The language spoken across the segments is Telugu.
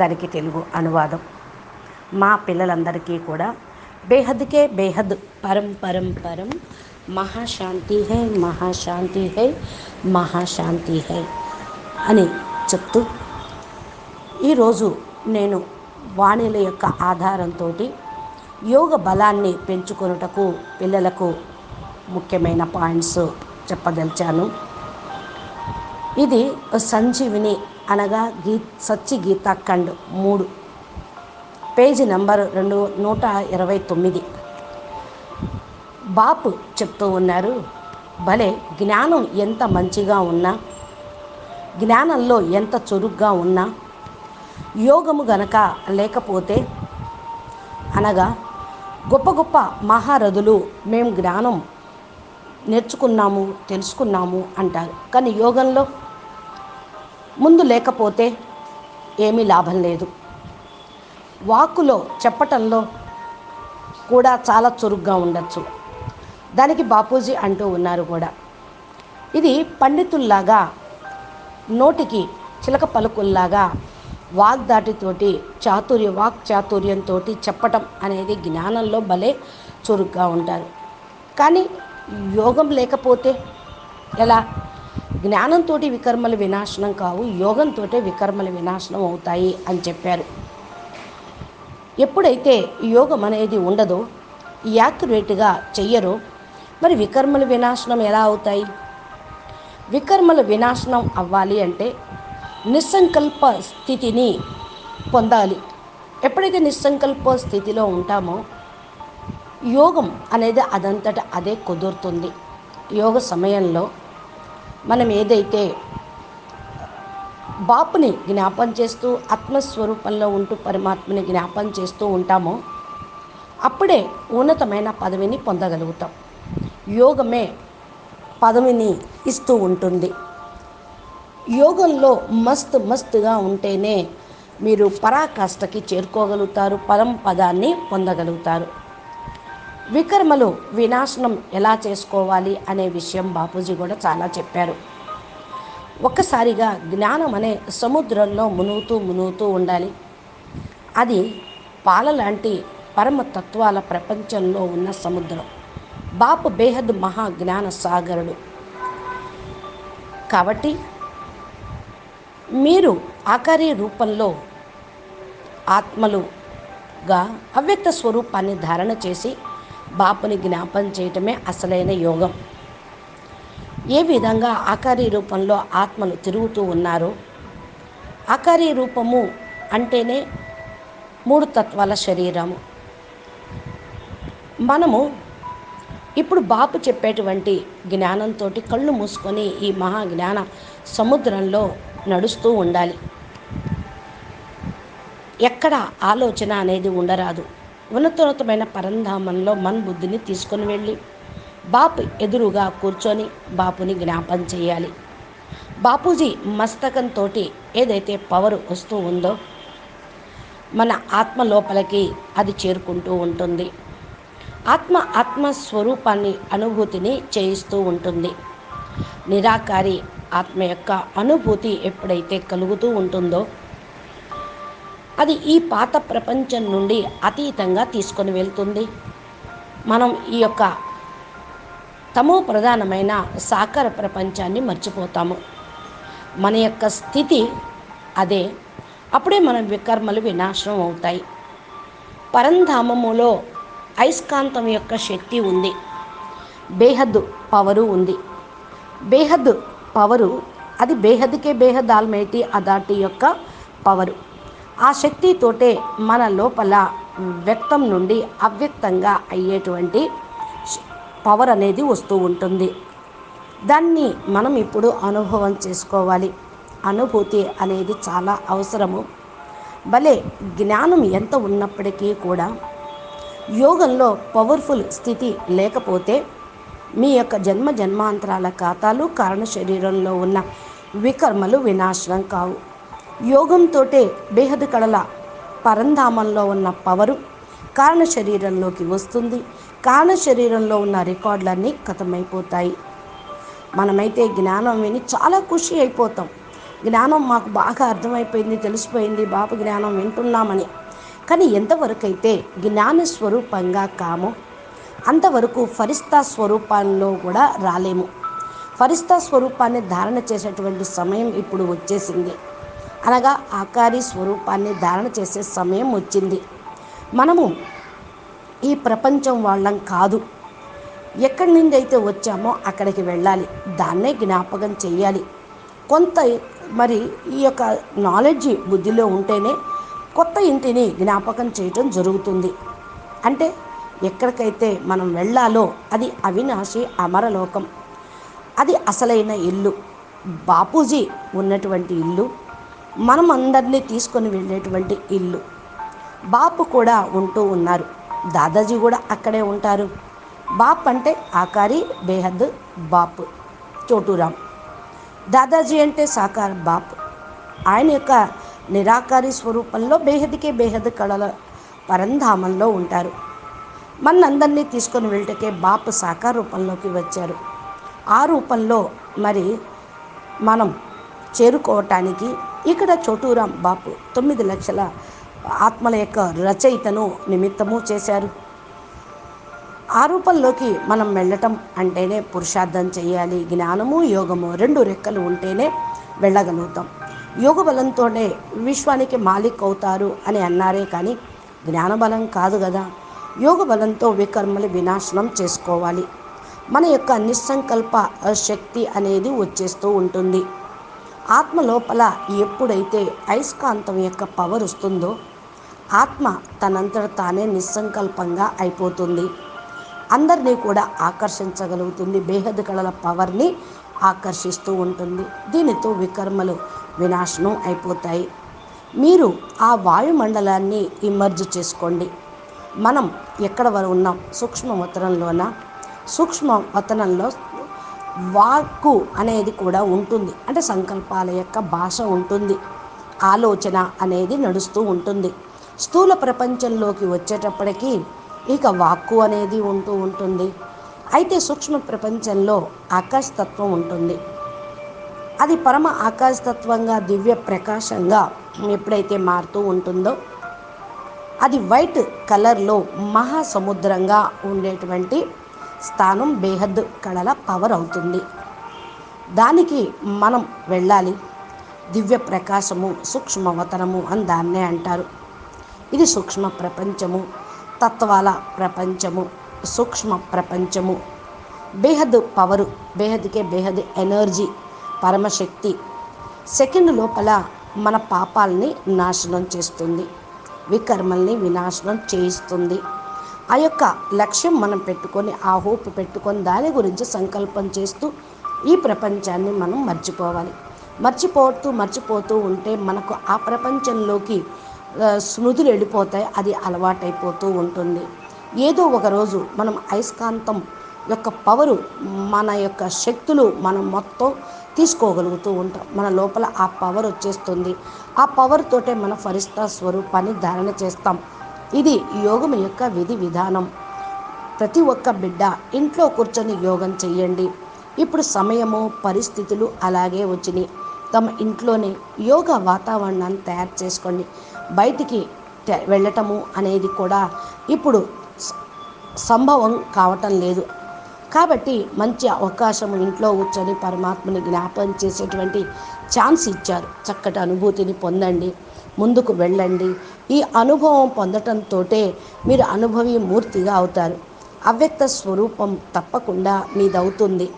దానికి తెలుగు అనువాదం. మా పిల్లలందరికీ కూడా బేహద్కే బేహద్ పరం పరం పరం మహాశాంతి హై మహాశాంతి హై మహాశాంతి హై అని చెప్తూ, ఈరోజు నేను వాణిల యొక్క ఆధారంతో యోగ బలాన్ని పెంచుకొనుటకు పిల్లలకు ముఖ్యమైన పాయింట్స్ చెప్పదలిచాను. ఇది సంజీవిని అనగా సత్యగీత ఖండ్ 3, పేజీ నంబర్ 129. బాపు చెప్తూ ఉన్నారు, భలే జ్ఞానం ఎంత మంచిగా ఉన్నా, జ్ఞానంలో ఎంత చురుగ్గా ఉన్నా, యోగము గనక లేకపోతే, అనగా గొప్ప గొప్ప మహారథులు మేము జ్ఞానం నేర్చుకున్నాము తెలుసుకున్నాము అంటారు, కానీ యోగంలో ముందు లేకపోతే ఏమీ లాభం లేదు. వాక్కులో చెప్పటంలో కూడా చాలా చురుగ్గా ఉండొచ్చు. దానికి బాపూజీ అంటూ ఉన్నారు కూడా, ఇది పండితుల్లాగా నోటికి చిలక పలుకుల్లాగా వాగ్దాటితోటి వాక్ చాతుర్యంతో చెప్పటం అనేది జ్ఞానంలో భలే చురుగ్గా ఉంటారు. కానీ యోగం లేకపోతే ఎలా? జ్ఞానంతో వికర్మలు వినాశనం కావు, యోగంతో వికర్మలు వినాశనం అవుతాయి అని చెప్పారు. ఎప్పుడైతే యోగం అనేది ఉండదో, యాక్యురేట్గా చెయ్యరో, మరి వికర్మలు వినాశనం ఎలా అవుతాయి? వికర్మలు వినాశనం అవ్వాలి అంటే నిస్సంకల్ప స్థితిని పొందాలి. ఎప్పుడైతే నిస్సంకల్ప స్థితిలో ఉంటామో యోగం అనేది అదంతట అదే కుదురుతుంది. యోగ సమయంలో మనం ఏదైతే బాపుని జ్ఞాపం చేస్తూ ఆత్మస్వరూపంలో ఉంటూ పరమాత్మని జ్ఞాపం చేస్తూ ఉంటామో అప్పుడే ఉన్నతమైన పదవిని పొందగలుగుతాం. యోగమే పదవిని ఇస్తూ ఉంటుంది. యోగంలో మస్తుగా ఉంటేనే మీరు పరాకాష్ఠకి చేరుకోగలుగుతారు, పదాన్ని పొందగలుగుతారు. వికర్మలు వినాశనం ఎలా చేసుకోవాలి అనే విషయం బాపూజీ కూడా చాలా చెప్పారు. ఒక్కసారిగా జ్ఞానం అనే సముద్రంలో మునుగుతూ ఉండాలి. అది పాల లాంటి పరమతత్వాల ప్రపంచంలో ఉన్న సముద్రం. బాపు బేహద్ మహాజ్ఞాన సాగరుడు. కాబట్టి మీరు ఆకారీ రూపంలో ఆత్మలుగా అవ్యక్త స్వరూపాన్ని ధారణ చేసి బాపుని జ్ఞాపం చేయటమే అసలైన యోగం. ఏ విధంగా ఆకారీ రూపంలో ఆత్మలు తిరుగుతూ ఉన్నారో, ఆకారీ రూపము అంటేనే 3 తత్వాల శరీరము. మనము ఇప్పుడు బాపు చెప్పేటువంటి జ్ఞానంతో కళ్ళు మూసుకొని ఈ మహాజ్ఞాన సముద్రంలో నడుస్తూ ఉండాలి. ఎక్కడ ఆలోచన అనేది ఉండరాదు. ఉన్నతోన్నతమైన పరంధామంలో బుద్ధిని తీసుకొని వెళ్ళి బాపు ఎదురుగా కూర్చొని బాపుని జ్ఞాపం చేయాలి. బాపూజీ మస్తకంతో ఏదైతే పవర్ వస్తూ ఉందో మన ఆత్మ లోపలికి అది చేరుకుంటూ ఉంటుంది. ఆత్మస్వరూపాన్ని అనుభూతిని చేయిస్తూ ఉంటుంది. నిరాకారి ఆత్మ యొక్క అనుభూతి ఎప్పుడైతే కలుగుతూ ఉంటుందో అది ఈ పాత ప్రపంచం నుండి అతీతంగా తీసుకొని వెళ్తుంది. మనం ఈ యొక్క తమో ప్రధానమైన సాకార ప్రపంచాన్ని మర్చిపోతాము. మన యొక్క స్థితి అదే. అప్పుడే మన వికర్మలు వినాశనం అవుతాయి. పరంధామములో అయస్కాంతం యొక్క శక్తి ఉంది, బేహద్ పవరు ఉంది. బేహద్ పవరు అది బేహద్కే బేహద్ ఆల్మైటీ అథారిటీ యొక్క పవరు. ఆ శక్తితోటే మన లోపల వ్యక్తం నుండి అవ్యక్తంగా అయ్యేటువంటి పవర్ అనేది వస్తూ ఉంటుంది. దాన్ని మనం ఇప్పుడు అనుభవం చేసుకోవాలి. అనుభూతి అనేది చాలా అవసరము. భలే జ్ఞానం ఎంత ఉన్నప్పటికీ కూడా యోగంలో పవర్ఫుల్ స్థితి లేకపోతే మీ యొక్క జన్మాంతరాల ఖాతాలు కారణ శరీరంలో ఉన్న వికర్మలు వినాశనం కావు. యోగంతో బేహద్ కళల పరంధామంలో ఉన్న పవరు కారణ శరీరంలోకి వస్తుంది. కారణ శరీరంలో ఉన్న రికార్డులన్నీ ఖతమైపోతాయి. మనమైతే జ్ఞానం విని చాలా ఖుషి అయిపోతాం. జ్ఞానం మాకు బాగా అర్థమైపోయింది, తెలిసిపోయింది, బాపు జ్ఞానం వింటున్నామని. కానీ ఎంతవరకైతే జ్ఞాన స్వరూపంగా కామో అంతవరకు ఫరిస్తా స్వరూపంలో కూడా రాలేము. ఫరిస్తా స్వరూపాన్ని ధారణ చేసేటువంటి సమయం ఇప్పుడు వచ్చేసింది. అనగా ఆకారి స్వరూపాన్ని ధారణ చేసే సమయం వచ్చింది. మనము ఈ ప్రపంచం వాళ్ళం కాదు. ఎక్కడి నుండి అయితే వచ్చామో అక్కడికి వెళ్ళాలి, దాన్నే జ్ఞాపకం చెయ్యాలి. కొంత మరి ఈ యొక్క నాలెడ్జి బుద్ధిలో ఉంటేనే కొత్త ఇంటిని జ్ఞాపకం చేయటం జరుగుతుంది. అంటే ఎక్కడికైతే మనం వెళ్ళాలో అది అవినాశి అమరలోకం, అది అసలైన ఇల్లు, బాపూజీ ఉన్నటువంటి ఇల్లు, మనం అందరినీ తీసుకొని వెళ్ళేటువంటి ఇల్లు. బాపు కూడా ఉంటూ ఉన్నారు, దాదాజీ కూడా అక్కడే ఉంటారు. బాప్ అంటే ఆకారి బేహద్ బాపు చోటూరాం, దాదాజీ అంటే సాకార్ బాప్. ఆయన యొక్క నిరాకారి స్వరూపంలో బేహద్కే బేహద్ కళల పరంధామంలో ఉంటారు. మనందరినీ తీసుకొని వెళ్ళటకే బాప్ సాకార రూపంలోకి వచ్చారు. ఆ రూపంలో మరి మనం చేరుకోవటానికి ఇక్కడ చోటూరాం బాపు 9 లక్షల ఆత్మల యొక్క రచయితను నిమిత్తము చేశారు. ఆ రూపంలోకి మనం వెళ్ళటం అంటేనే పురుషార్థం చేయాలి. జ్ఞానము యోగము 2 రెక్కలు ఉంటేనే వెళ్ళగలుగుతాం. యోగ బలంతోనే విశ్వానికి మాలిక్ అవుతారు అని అన్నారే కానీ జ్ఞానబలం కాదు కదా. యోగ బలంతో వికర్మలు వినాశనం చేసుకోవాలి. మన యొక్క నిస్సంకల్ప శక్తి అనేది వచ్చేస్తూ ఉంటుంది. ఆత్మ లోపల ఎప్పుడైతే అయస్కాంతం యొక్క పవర్ వస్తుందో ఆత్మ తనంతట తానే నిస్సంకల్పంగా అయిపోతుంది. అందరినీ కూడా ఆకర్షించగలుగుతుంది. బేహద్ కళల పవర్ని ఆకర్షిస్తూ ఉంటుంది. దీనితో వికర్మలు వినాశనం అయిపోతాయి. మీరు ఆ వాయుమండలాన్ని ఇమర్జ్ చేసుకోండి. మనం ఎక్కడ వరకు ఉన్నాం? సూక్ష్మవతనంలోన. సూక్ష్మవతనంలో వాక్కు అనేది కూడా ఉంటుంది. అంటే సంకల్పాల యొక్క భాష ఉంటుంది, ఆలోచన అనేది నడుస్తూ ఉంటుంది. స్థూల ప్రపంచంలోకి వచ్చేటప్పటికీ ఇక వాక్కు అనేది ఉంటూ ఉంటుంది. అయితే సూక్ష్మ ప్రపంచంలో ఆకాశతత్వం ఉంటుంది. అది పరమ ఆకాశతత్వంగా దివ్య ప్రకాశంగా ఎప్పుడైతే మారుతూ ఉంటుందో అది వైట్ కలర్లో మహాసముద్రంగా ఉండేటువంటి స్థానం బేహద్ కళల పవర్ అవుతుంది. దానికి మనం వెళ్ళాలి. దివ్య ప్రకాశము సూక్ష్మవతనము అని దాన్నే అంటారు. ఇది సూక్ష్మ ప్రపంచము, తత్వాల ప్రపంచము, సూక్ష్మ ప్రపంచము. బేహద్ పవరు, బేహద్కే బేహద్ ఎనర్జీ, పరమశక్తి సెకండ్ లోపల మన పాపాలని నాశనం చేస్తుంది, వికర్మల్ని వినాశనం చేయిస్తుంది. ఆ యొక్క లక్ష్యం మనం పెట్టుకొని, ఆ హోప్ పెట్టుకొని దాని గురించి సంకల్పం చేస్తూ ఈ ప్రపంచాన్ని మనం మర్చిపోవాలి. మర్చిపోతూ ఉంటే మనకు ఆ ప్రపంచంలోకి స్మృతులు వెళ్ళిపోతాయి. అది అలవాటైపోతూ ఉంటుంది. ఏదో ఒకరోజు మనం అయస్కాంతం యొక్క పవరు, మన యొక్క శక్తులు మనం మొత్తం తీసుకోగలుగుతూ ఉంటాం. మన లోపల ఆ పవర్ వచ్చేస్తుంది. ఆ పవర్ తోటే మన ఫరిస్తా స్వరూపాన్ని ధారణ చేస్తాం. ఇది యోగం యొక్క విధి విధానం. ప్రతి ఒక్క బిడ్డ ఇంట్లో కూర్చొని యోగం చెయ్యండి. ఇప్పుడు సమయము పరిస్థితులు అలాగే వచ్చినాయి. తమ ఇంట్లోనే యోగా వాతావరణాన్ని తయారు చేసుకోండి. బయటికి వెళ్ళటము అనేది కూడా ఇప్పుడు సంభవం కావటం లేదు. కాబట్టి మంచి అవకాశం, ఇంట్లో కూర్చొని పరమాత్మని జ్ఞాపకం చేసేటువంటి ఛాన్స్ ఇచ్చారు. చక్కటి అనుభూతిని పొందండి, ముందుకు వెళ్ళండి. ఈ అనుభవం పొందటంతో మీరు అనుభవి మూర్తిగా అవుతారు. అవ్యక్త స్వరూపం తప్పకుండా మీదవుతుంది.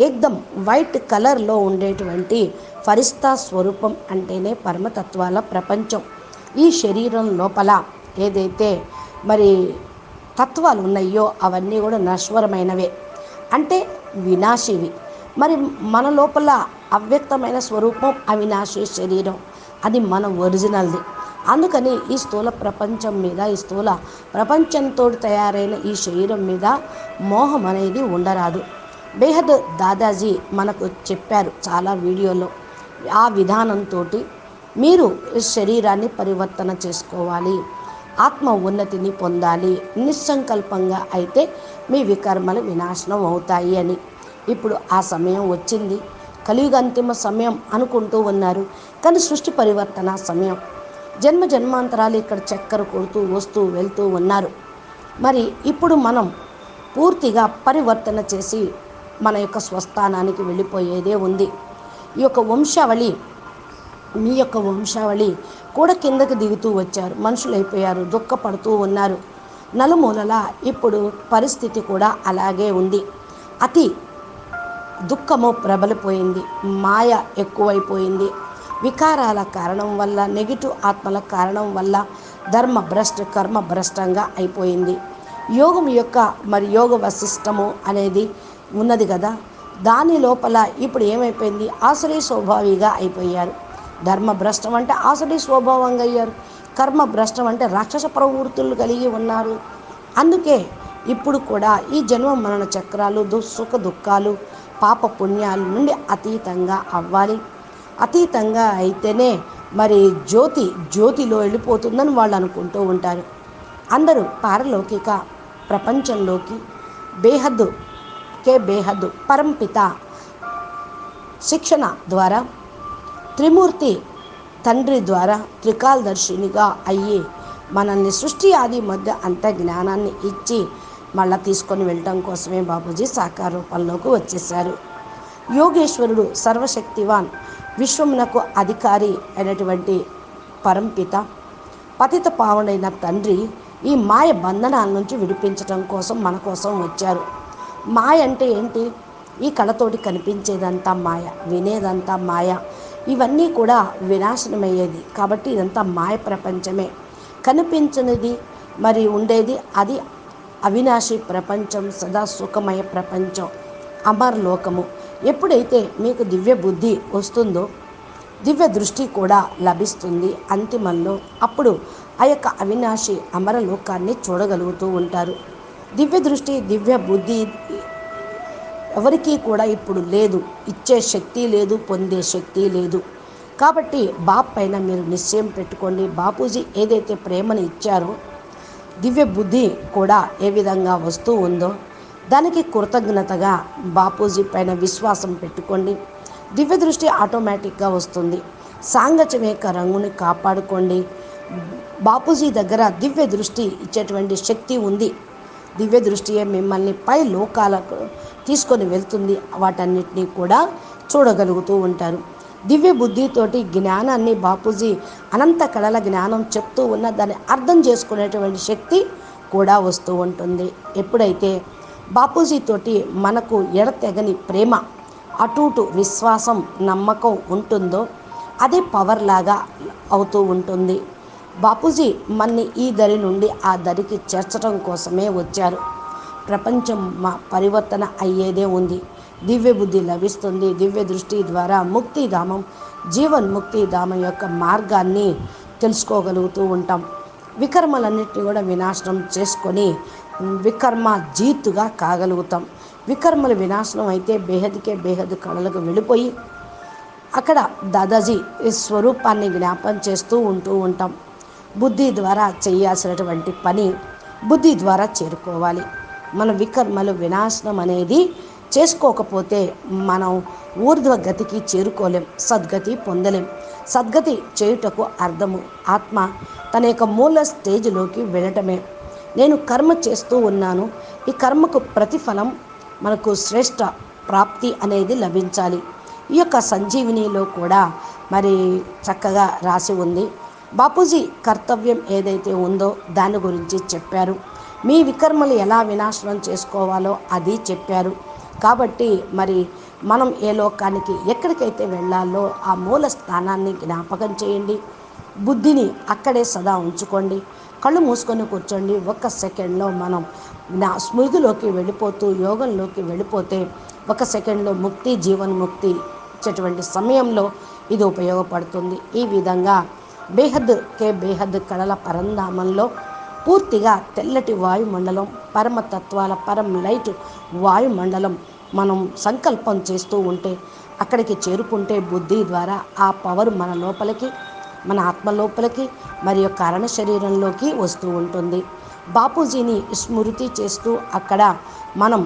ఏకదం వైట్ కలర్లో ఉండేటువంటి ఫరిస్తా స్వరూపం అంటేనే పరమతత్వాల ప్రపంచం. ఈ శరీరం లోపల ఏదైతే మరి తత్వాలు ఉన్నాయో అవన్నీ కూడా నశ్వరమైనవే, అంటే వినాశివి. మరి మన లోపల అవ్యక్తమైన స్వరూపం అవినాశి శరీరం, అది మన ఒరిజినల్ది. అందుకని ఈ స్థూల ప్రపంచం మీద, ఈ స్థూల ప్రపంచంతో తయారైన ఈ శరీరం మీద మోహం అనేది ఉండరాదు. బేహద్ దాదాజీ మనకు చెప్పారు చాలా వీడియోలో. ఆ విధానంతో మీరు శరీరాన్ని పరివర్తన చేసుకోవాలి, ఆత్మ ఉన్నతిని పొందాలి. నిస్సంకల్పంగా అయితే మీ వికర్మలు వినాశనం అవుతాయి అని. ఇప్పుడు ఆ సమయం వచ్చింది. కలియుగ అంతిమ సమయం అనుకుంటూ ఉన్నారు. కానీ సృష్టి పరివర్తన సమయం. జన్మ జన్మాంతరాలు ఇక్కడ చక్కర కొడుతూ వస్తూ వెళ్తూ ఉన్నారు. మరి ఇప్పుడు మనం పూర్తిగా పరివర్తన చేసి మన యొక్క స్వస్థానానికి వెళ్ళిపోయేదే ఉంది. ఈ యొక్క వంశావళి, మీ యొక్క వంశావళి కూడా కిందకి దిగుతూ వచ్చారు. మనుషులు అయిపోయారు, దుఃఖపడుతూ ఉన్నారు. నలుమూలలా ఇప్పుడు పరిస్థితి కూడా అలాగే ఉంది. అతి దుఃఖము ప్రబలిపోయింది, మాయ ఎక్కువైపోయింది. వికారాల కారణం వల్ల, నెగిటివ్ ఆత్మల కారణం వల్ల ధర్మ భ్రష్ట కర్మ భ్రష్టంగా అయిపోయింది. యోగం యొక్క మరి యోగ వశిష్టము అనేది ఉన్నది కదా, దాని లోపల ఇప్పుడు ఏమైపోయింది, ఆసురీ స్వభావిగా అయిపోయారు. ధర్మ భ్రష్టం అంటే ఆసురీ స్వభావంగా అయ్యారు. కర్మ భ్రష్టం అంటే రాక్షస ప్రవృత్తులు కలిగి ఉన్నారు. అందుకే ఇప్పుడు కూడా ఈ జన్మ మరణ చక్రాలు, సుఖ దుఃఖాలు, పాప పుణ్యాల నుండి అతీతంగా అవ్వాలి. అతీతంగా అయితేనే మరి జ్యోతిలో వెళ్ళిపోతుందని వాళ్ళు అనుకుంటూ ఉంటారు. అందరూ పారలౌకిక ప్రపంచంలోకి బేహద్దు పరంపిత శిక్షణ ద్వారా త్రిమూర్తి తండ్రి ద్వారా త్రికాలదర్శినిగా అయ్యి మనల్ని సృష్టి ఆది మధ్య అంత జ్ఞానాన్ని ఇచ్చి మళ్ళీ తీసుకొని వెళ్ళటం కోసమే బాపూజీ సాకార రూపంలోకి వచ్చేసారు. యోగేశ్వరుడు సర్వశక్తివాన్, విశ్వమునకు అధికారి అయినటువంటి పరంపిత, పతిత పావనైన తండ్రి ఈ మాయ బంధనాల నుంచి విడిపించడం కోసం మన కోసం వచ్చారు. మాయ అంటే ఏంటి? ఈ కళతోటి కనిపించేదంతా మాయ, వినేదంతా మాయ, ఇవన్నీ కూడా వినాశనమయ్యేది. కాబట్టి ఇదంతా మాయ ప్రపంచమే. కనిపించనిది మరి ఉండేది అది అవినాశి ప్రపంచం, సదా సుఖమయ ప్రపంచం, అమరలోకము. ఎప్పుడైతే మీకు దివ్య బుద్ధి వస్తుందో దివ్య దృష్టి కూడా లభిస్తుంది అంతిమంలో, అప్పుడు ఆ యొక్క అవినాశి అమరలోకాన్ని చూడగలుగుతూ ఉంటారు. దివ్య దృష్టి, దివ్య బుద్ధి ఎవరికీ కూడా ఇప్పుడు లేదు. ఇచ్చే శక్తి లేదు, పొందే శక్తి లేదు. కాబట్టి బాప్ పైన మీరు నిశ్చయం పెట్టుకోండి. బాపూజీ ఏదైతే ప్రేమను ఇచ్చారో, దివ్య బుద్ధి కూడా ఏ విధంగా వస్తూ ఉందో దానికి కృతజ్ఞతగా బాపూజీ పైన విశ్వాసం పెట్టుకోండి. దివ్య దృష్టి ఆటోమేటిక్గా వస్తుంది. సాంగత్యం యొక్క రంగుని కాపాడుకోండి. బాపూజీ దగ్గర దివ్య దృష్టి ఇచ్చేటువంటి శక్తి ఉంది. దివ్య దృష్టియే మిమ్మల్ని పై లోకాలకు తీసుకొని వెళ్తుంది. వాటన్నిటినీ కూడా చూడగలుగుతూ ఉంటారు. దివ్య బుద్ధితోటి జ్ఞానాన్ని బాపూజీ అనంత కళల జ్ఞానం చెప్తూ ఉన్న దాన్ని అర్థం చేసుకునేటువంటి శక్తి కూడా వస్తూ ఉంటుంది. ఎప్పుడైతే బాపూజీతోటి మనకు ఎడతెగని ప్రేమ, అటూటు విశ్వాసం, నమ్మకం ఉంటుందో అదే పవర్ లాగా అవుతూ ఉంటుంది. బాపూజీ మన్ని ఈ దరి నుండి ఆ దరికి చేర్చడం కోసమే వచ్చారు. ప్రపంచం పరివర్తన అయ్యేదే ఉంది. దివ్య బుద్ధి లభిస్తుంది. దివ్య దృష్టి ద్వారా ముక్తిధామం, జీవన్ముక్తిధామం యొక్క మార్గాన్ని తెలుసుకోగలుగుతూ ఉంటాం. వికర్మలన్నింటినీ కూడా వినాశనం చేసుకొని వికర్మ జీతుగా కాగలుగుతాం. వికర్మలు వినాశనం అయితే బేహద్దు కళలకు వెళ్ళిపోయి అక్కడ దాదాజీ స్వరూపాన్ని జ్ఞాపం చేస్తూ ఉంటూ ఉంటాం. బుద్ధి ద్వారా చేయాల్సినటువంటి పని బుద్ధి ద్వారా చేరుకోవాలి. మన వికర్మలు వినాశనం అనేది చేసుకోకపోతే మనం ఊర్ధ్వగతికి చేరుకోలేం, సద్గతి పొందలేం. సద్గతి చేయుటకు అర్థము ఆత్మ తన యొక్క మూల స్టేజ్లోకి వెళ్ళటమే. నేను కర్మ చేస్తూ ఉన్నాను, ఈ కర్మకు ప్రతిఫలం మనకు శ్రేష్ట ప్రాప్తి అనేది లభించాలి. ఈ యొక్క సంజీవినిలో కూడా మరి చక్కగా రాసి ఉంది. బాపూజీ కర్తవ్యం ఏదైతే ఉందో దాని గురించి చెప్పారు. మీ వికర్మలు ఎలా వినాశనం చేసుకోవాలో అది చెప్పారు. కాబట్టి మరి మనం ఏ లోకానికి ఎక్కడికైతే వెళ్ళాలో ఆ మూల స్థానాన్ని జ్ఞాపకం చేయండి. బుద్ధిని అక్కడే సదా ఉంచుకోండి. కళ్ళు మూసుకొని కూర్చోండి. ఒక్క సెకండ్లో మనం స్మృతిలోకి వెళ్ళిపోతూ యోగంలోకి వెళ్ళిపోతే ఒక సెకండ్లో ముక్తి, జీవన్ముక్తి ఇచ్చేటువంటి సమయంలో ఇది ఉపయోగపడుతుంది. ఈ విధంగా బేహద్ కళల పరంధామంలో పూర్తిగా తెల్లటి వాయుమండలం, పరమతత్వాల పరం లైట్ వాయుమండలం మనం సంకల్పం చేస్తూ ఉంటే అక్కడికి చేరుకుంటే బుద్ధి ద్వారా ఆ పవర్ మన లోపలికి, మన ఆత్మ లోపలికి మరియు కారణ శరీరంలోకి వస్తూ ఉంటుంది. బాపూజీని స్మృతి చేస్తూ అక్కడ మనం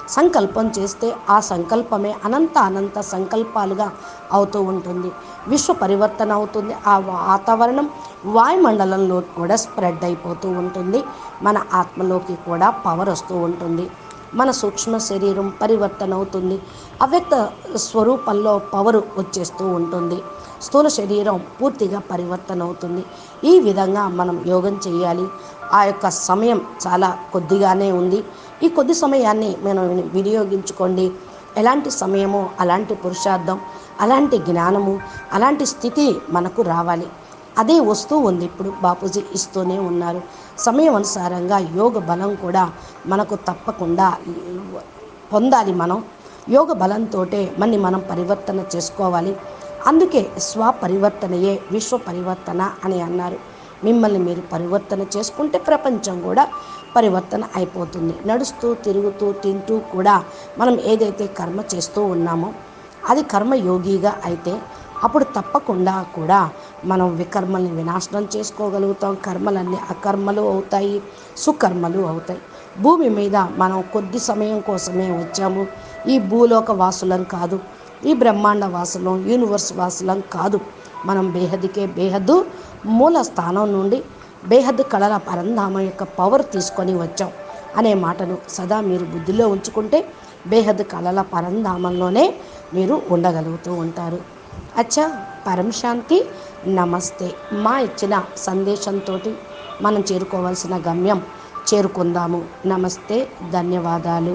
సంకల్పం చేస్తే ఆ సంకల్పమే అనంత సంకల్పాలుగా అవుతూ ఉంటుంది. విశ్వ పరివర్తన అవుతుంది. ఆ వాతావరణం వాయుమండలంలో కూడా స్ప్రెడ్ అయిపోతూ ఉంటుంది. మన ఆత్మలోకి కూడా పవర్ వస్తూ ఉంటుంది. మన సూక్ష్మ శరీరం పరివర్తన అవుతుంది. అవ్యక్త స్వరూపంలో పవరు వచ్చేస్తూ ఉంటుంది. స్థూల శరీరం పూర్తిగా పరివర్తన అవుతుంది. ఈ విధంగా మనం యోగం చేయాలి. ఆ యొక్క సమయం చాలా కొద్దిగానే ఉంది. ఈ కొద్ది సమయాన్ని మనం వినియోగించుకోండి. ఎలాంటి సమయమో అలాంటి పురుషార్థం, అలాంటి జ్ఞానము, అలాంటి స్థితి మనకు రావాలి. అదే వస్తూ ఉంది. ఇప్పుడు బాపూజీ ఇస్తూనే ఉన్నారు. సమయం అనుసారంగా యోగ బలం కూడా మనకు తప్పకుండా పొందాలి. మనం యోగ బలంతో మనం పరివర్తన చేసుకోవాలి. అందుకే స్వపరివర్తనయే విశ్వ పరివర్తన అని అన్నారు. మిమ్మల్ని మీరు పరివర్తన చేసుకుంటే ప్రపంచం కూడా పరివర్తన అయిపోతుంది. నడుస్తూ తిరుగుతూ తింటూ కూడా మనం ఏదైతే కర్మ చేస్తూ ఉన్నామో అది కర్మయోగిగా అయితే అప్పుడు తప్పకుండా కూడా మనం వికర్మల్ని వినాశనం చేసుకోగలుగుతాం. కర్మలన్నీ అకర్మలు అవుతాయి, సుకర్మలు అవుతాయి. భూమి మీద మనం కొద్ది సమయం కోసమే వచ్చాము. ఈ భూలోక వాసులం కాదు, ఈ బ్రహ్మాండ వాసులం, యూనివర్స్ వాసులం కాదు. మనం బేహద్దుకే బేహద్దు మూల స్థానం నుండి బేహద్దు కళల పరంధామం యొక్క పవర్ తీసుకొని వచ్చాం అనే మాటను సదా మీరు బుద్ధిలో ఉంచుకుంటే బేహద్దు కళల పరంధామంలోనే మీరు ఉండగలుగుతూ ఉంటారు. అచ్చా, పరం శాంతి. నమస్తే. మా ఇచ్చిన సందేశంతో మనం చేరుకోవాల్సిన గమ్యం చేరుకుందాము. నమస్తే, ధన్యవాదాలు.